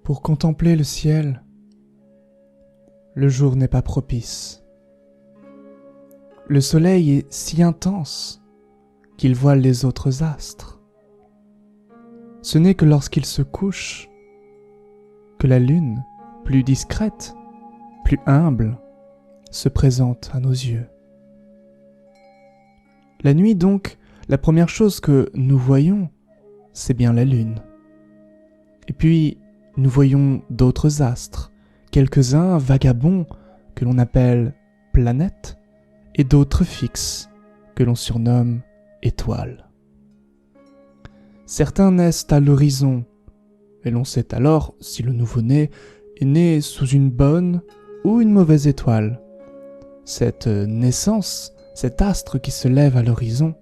Pour contempler le ciel, le jour n'est pas propice. Le soleil est si intense qu'il voile les autres astres. Ce n'est que lorsqu'il se couche que la lune, plus discrète, plus humble, se présente à nos yeux. La nuit donc, la première chose que nous voyons, c'est bien la lune. Et puis, nous voyons d'autres astres, quelques-uns vagabonds que l'on appelle planètes, et d'autres fixes que l'on surnomme étoiles. Certains naissent à l'horizon, et l'on sait alors si le nouveau-né est né sous une bonne ou une mauvaise étoile. Cette naissance, cet astre qui se lève à l'horizon,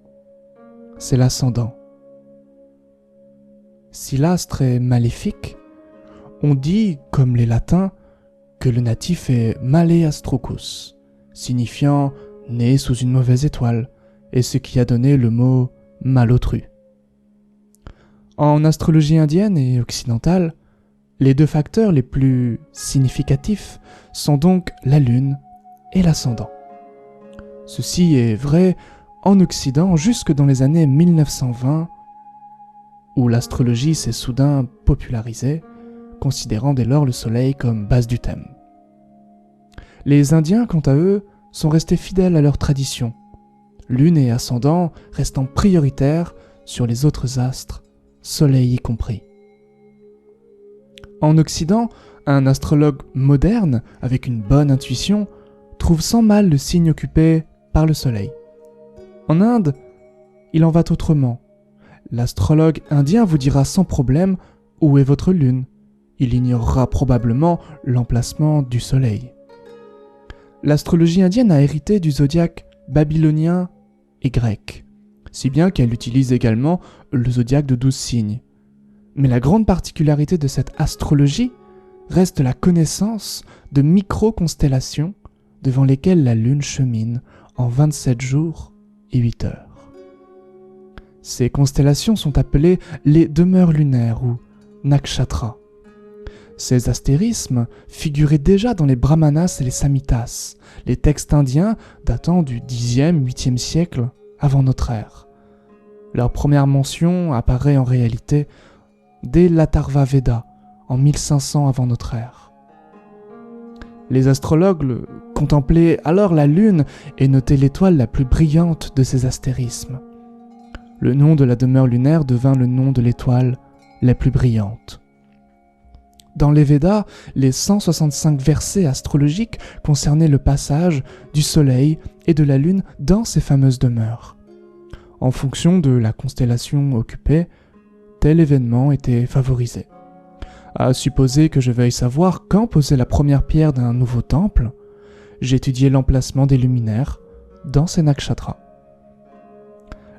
c'est l'ascendant. Si l'astre est maléfique, on dit, comme les latins, que le natif est maleastrocus, signifiant né sous une mauvaise étoile, et ce qui a donné le mot malotru. En astrologie indienne et occidentale, les deux facteurs les plus significatifs sont donc la lune et l'ascendant. Ceci est vrai en Occident jusque dans les années 1920, où l'astrologie s'est soudain popularisée, considérant dès lors le soleil comme base du thème. Les Indiens, quant à eux, sont restés fidèles à leur tradition, lune et ascendant restant prioritaires sur les autres astres, soleil y compris. En Occident, un astrologue moderne, avec une bonne intuition, trouve sans mal le signe occupé par le soleil. En Inde, il en va autrement. L'astrologue indien vous dira sans problème où est votre lune. Il ignorera probablement l'emplacement du soleil. L'astrologie indienne a hérité du zodiaque babylonien et grec, si bien qu'elle utilise également le zodiaque de 12 signes. Mais la grande particularité de cette astrologie reste la connaissance de micro-constellations devant lesquelles la lune chemine en 27 jours et 8 heures. Ces constellations sont appelées les demeures lunaires ou nakshatra. Ces astérismes figuraient déjà dans les brahmanas et les samhitas, les textes indiens datant du 10e, 8e siècle avant notre ère. Leur première mention apparaît en réalité dès l'Atharva Veda, en 1500 avant notre ère. Les astrologues contemplaient alors la lune et notaient l'étoile la plus brillante de ces astérismes. Le nom de la demeure lunaire devint le nom de l'étoile la plus brillante. Dans les Védas, les 165 versets astrologiques concernaient le passage du soleil et de la lune dans ces fameuses demeures. En fonction de la constellation occupée, tel événement était favorisé. À supposer que je veuille savoir quand poser la première pierre d'un nouveau temple, j'étudiais l'emplacement des luminaires dans ces nakshatras.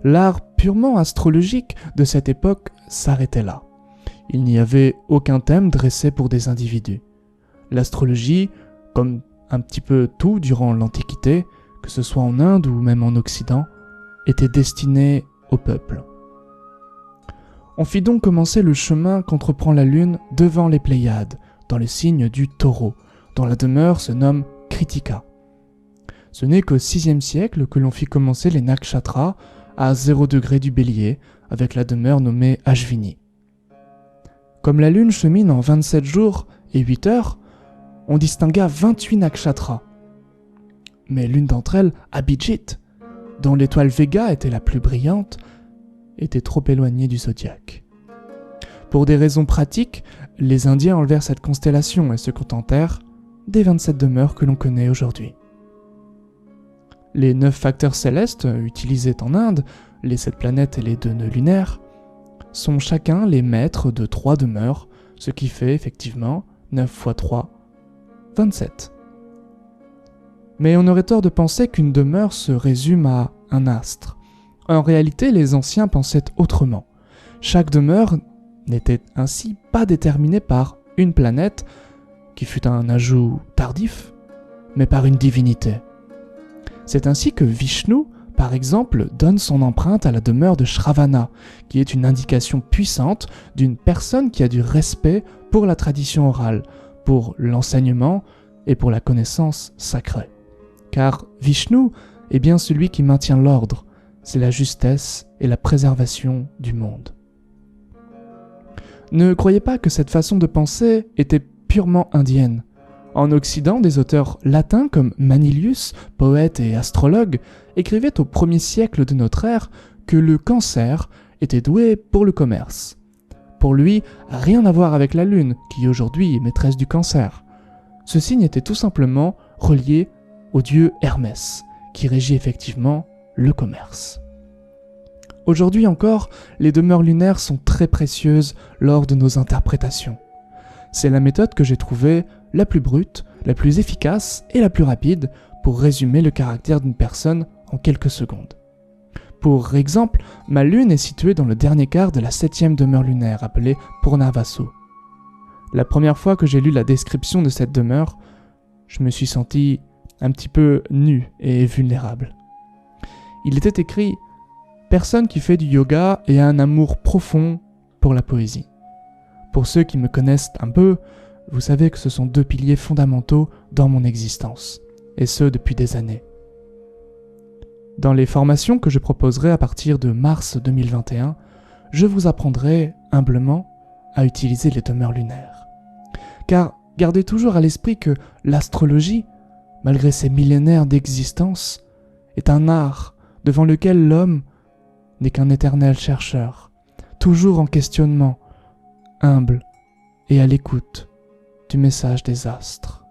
L'art purement astrologique de cette époque s'arrêtait là. Il n'y avait aucun thème dressé pour des individus. L'astrologie, comme un petit peu tout durant l'Antiquité, que ce soit en Inde ou même en Occident, était destinée au peuple. On fit donc commencer le chemin qu'entreprend la lune devant les Pléiades, dans le signe du taureau, dont la demeure se nomme Kritika. Ce n'est qu'au VIe siècle que l'on fit commencer les nakshatras à 0 degré du bélier, avec la demeure nommée Ashvini. Comme la lune chemine en 27 jours et 8 heures, on distingua 28 nakshatras. Mais l'une d'entre elles, Abhijit, dont l'étoile Vega était la plus brillante, était trop éloignée du zodiaque. Pour des raisons pratiques, les Indiens enlevèrent cette constellation et se contentèrent des 27 demeures que l'on connaît aujourd'hui. Les 9 facteurs célestes utilisés en Inde, les 7 planètes et les 2 nœuds lunaires, sont chacun les maîtres de 3 demeures, ce qui fait effectivement 9 x 3, 27. Mais on aurait tort de penser qu'une demeure se résume à un astre. En réalité, les anciens pensaient autrement. Chaque demeure n'était ainsi pas déterminée par une planète, qui fut un ajout tardif, mais par une divinité. C'est ainsi que Vishnu par exemple, donne son empreinte à la demeure de Shravana, qui est une indication puissante d'une personne qui a du respect pour la tradition orale, pour l'enseignement et pour la connaissance sacrée. Car Vishnu est bien celui qui maintient l'ordre, c'est la justesse et la préservation du monde. Ne croyez pas que cette façon de penser était purement indienne. En Occident, des auteurs latins comme Manilius, poète et astrologue, écrivaient au 1er siècle de notre ère que le Cancer était doué pour le commerce. Pour lui, rien à voir avec la Lune, qui aujourd'hui est maîtresse du Cancer. Ce signe était tout simplement relié au dieu Hermès, qui régit effectivement le commerce. Aujourd'hui encore, les demeures lunaires sont très précieuses lors de nos interprétations. C'est la méthode que j'ai trouvée la plus brute, la plus efficace et la plus rapide pour résumer le caractère d'une personne en quelques secondes. Pour exemple, ma lune est située dans le dernier quart de la 7e demeure lunaire, appelée Purnavasu. La première fois que j'ai lu la description de cette demeure, je me suis senti un petit peu nu et vulnérable. Il était écrit « Personne qui fait du yoga et a un amour profond pour la poésie ». Pour ceux qui me connaissent un peu, vous savez que ce sont 2 piliers fondamentaux dans mon existence, et ce depuis des années. Dans les formations que je proposerai à partir de mars 2021, je vous apprendrai humblement à utiliser les demeures lunaires. Car gardez toujours à l'esprit que l'astrologie, malgré ses millénaires d'existence, est un art devant lequel l'homme n'est qu'un éternel chercheur, toujours en questionnement, humble et à l'écoute du message des astres.